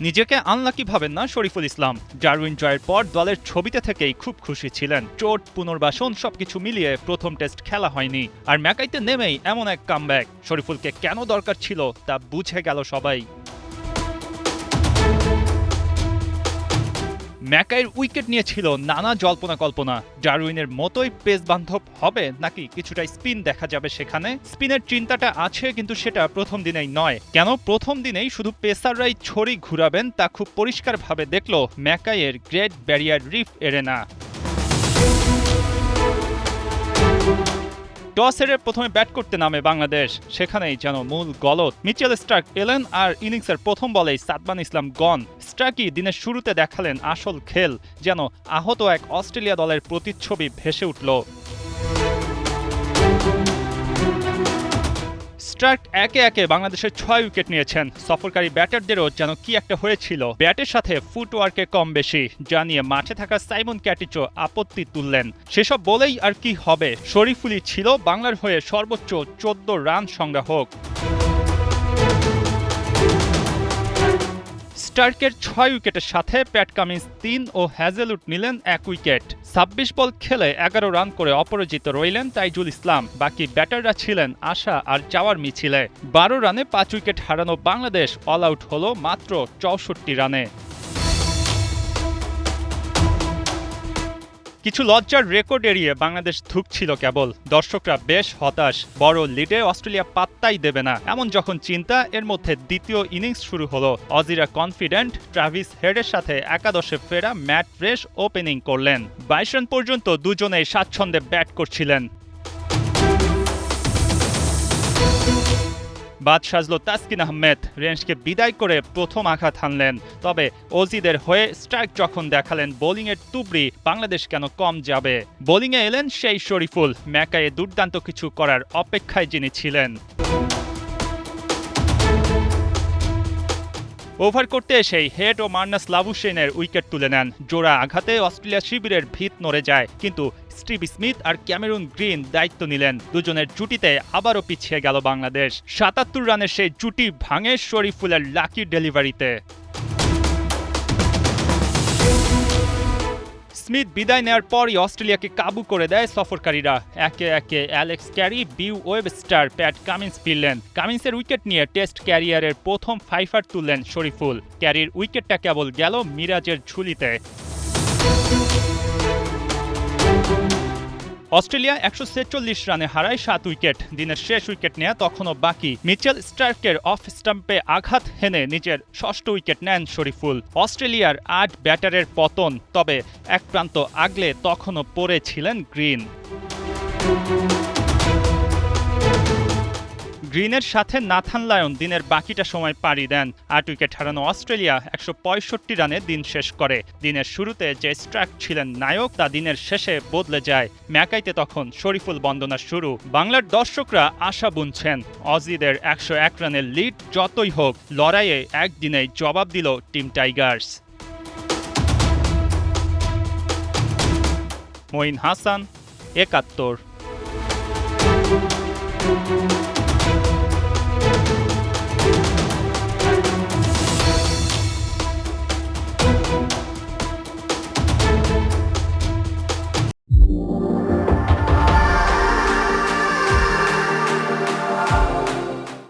নিজেকে আনলাকি ভাবেন না শরীফুল ইসলাম। ডারউইন জয়ের পর দলের ছবিতে থেকেই খুব খুশি ছিলেন। চোট, পুনর্বাসন সবকিছু মিলিয়ে প্রথম টেস্ট খেলা হয়নি, আর ম্যাকাইতে নেমেই এমন এক কামব্যাক। শরীফুলকে কেন দরকার ছিল তা বুঝে গেল সবাই। ম্যাকাইয়ের উইকেট নিয়ে ছিল নানা জল্পনা কল্পনা। ডারউইনের মতোই পেস বান্ধব হবে নাকি কিছুটা স্পিন দেখা যাবে সেখানে। স্পিনের চিন্তাটা আছে, কিন্তু সেটা প্রথম দিনেই নয়। কেন প্রথম দিনেই শুধু পেসাররাই ছড়ি ঘুরাবেন তা খুব পরিষ্কারভাবে দেখল ম্যাকাইয়ের Great Barrier Reef Arena. Toss হেরে প্রথমে ব্যাট করতে নামে বাংলাদেশ, সেখানেই যেন মূল গলদ। মিচেল স্টার্ক এলেন আর ইনিংসের প্রথম বলেই সাদমান ইসলাম গন। স্টার্কই দিনের শুরুতে দেখালেন আসল খেল, যেন আহত এক অস্ট্রেলিয়া দলের প্রতিচ্ছবি ভেসে উঠল। স্টার্ক একে একে বাংলাদেশের 6 উইকেট নিয়েছেন। সফরকারী ব্যাটারদেরও যেন কি একটা হয়েছিল, ব্যাটের সাথে ফুটওয়ার্কে কম বেশি, যা নিয়ে মাঠে থাকা সাইমন ক্যাটিচো আপত্তি তুললেন। সেসব বলেই আর কি হবে, শরীফুলই ছিল বাংলার হয়ে সর্বোচ্চ 14 রান সংগ্রাহক। স্টার্কের 6 উইকেটের সাথে প্যাট কামিন্স 3 ও হ্যাজেলউড নিলেন 1 উইকেট। 26 বল খেলে 11 রান করে অপরাজিত রইলেন তাইজুল ইসলাম। বাকি ব্যাটাররা ছিলেন আশা আর চাওয়ার মিছিলে। 12 রানে 5 উইকেট হারানো বাংলাদেশ অল আউট হল মাত্র 64 রানে। কিছু লজ্জার রেকর্ড এড়িয়ে বাংলাদেশ ধুঁকছিল কেবল। দর্শকরা বেশ হতাশ, বড় লিডে অস্ট্রেলিয়া পাত্তাই দেবে না, এমন যখন চিন্তা, এর মধ্যে দ্বিতীয় ইনিংস শুরু হলো। অজিরা কনফিডেন্ট, ট্রাভিস হেডের সাথে একাদশে ফেরা ম্যাট ফ্রেশ ওপেনিং করলেন। 22 রান পর্যন্ত দুজনেই স্বাচ্ছন্দ্যে ব্যাট করছিলেন। বাদ সাজল তাসকিন আহমেদ, রেঞ্জকে বিদায় করে প্রথম আঘাত হানলেন। তবে অজিদের হয়ে স্ট্রাইক যখন দেখালেন বোলিংয়ের তুবড়ি, বাংলাদেশ কেন কম যাবে। বোলিংয়ে এলেন সেই শরীফুল, ম্যাকাইয়ে দুর্দান্ত কিছু করার অপেক্ষায় যিনি ছিলেন। ওভার করতে এসেই হেড ও মার্নাস লাবুশেনের উইকেট তুলে নেন। জোড়া আঘাতে অস্ট্রেলিয়া শিবিরের ভিত নড়ে যায়, কিন্তু স্টিভ স্মিথ আর ক্যামেরুন গ্রিন দায়িত্ব নিলেন। দুজনের জুটিতে আবারও পিছিয়ে গেল বাংলাদেশ। ৭৭ রানের সেই জুটি ভাঙে শরীফুলের লাকি ডেলিভারিতে। স্মিথ বিদায় নেওয়ার পরই অস্ট্রেলিয়াকে কাবু করে দেয় সফরকারীরা। একে একে অ্যালেক্স ক্যারি, বিউ ওয়েবস্টার, প্যাট কামিন্স ফিরলেন। কামিন্সের উইকেট নিয়ে টেস্ট ক্যারিয়ারের প্রথম ফাইফার তুললেন শরীফুল। ক্যারির উইকেটটা কেবল গেল মিরাজের ঝুলিতে। অস্ট্রেলিয়া 146 রানে হারায় 7 উইকেট। দিনের শেষ উইকেট নেয়া তখনও বাকি। মিচেল স্টার্কের অফ স্টাম্পে আঘাত হেনে নিজের 6ষ্ঠ উইকেট নেন শরীফুল। অস্ট্রেলিয়ার 8 ব্যাটারের পতন, তবে এক প্রান্ত আগলে তখনও পড়েছিলেন গ্রিন। গ্রিনের সাথে নাথান লায়ন দিনের বাকিটা সময় পাড়ি দেন। 8 উইকেট হারানো অস্ট্রেলিয়া 165 রানে দিন শেষ করে। দিনের শুরুতে যে স্ট্রাইক ছিলেন নায়ক, তা দিনের শেষে বদলে যায়। ম্যাকাইতে তখন শরীফুল বন্দনা শুরু। বাংলার দর্শকরা আশা বুনছেন, অজিদের 101 রানের লিড যতই হোক, লড়াইয়ে একদিনেই জবাব দিল টিম টাইগার্স। মঈন হাসান, ৭১।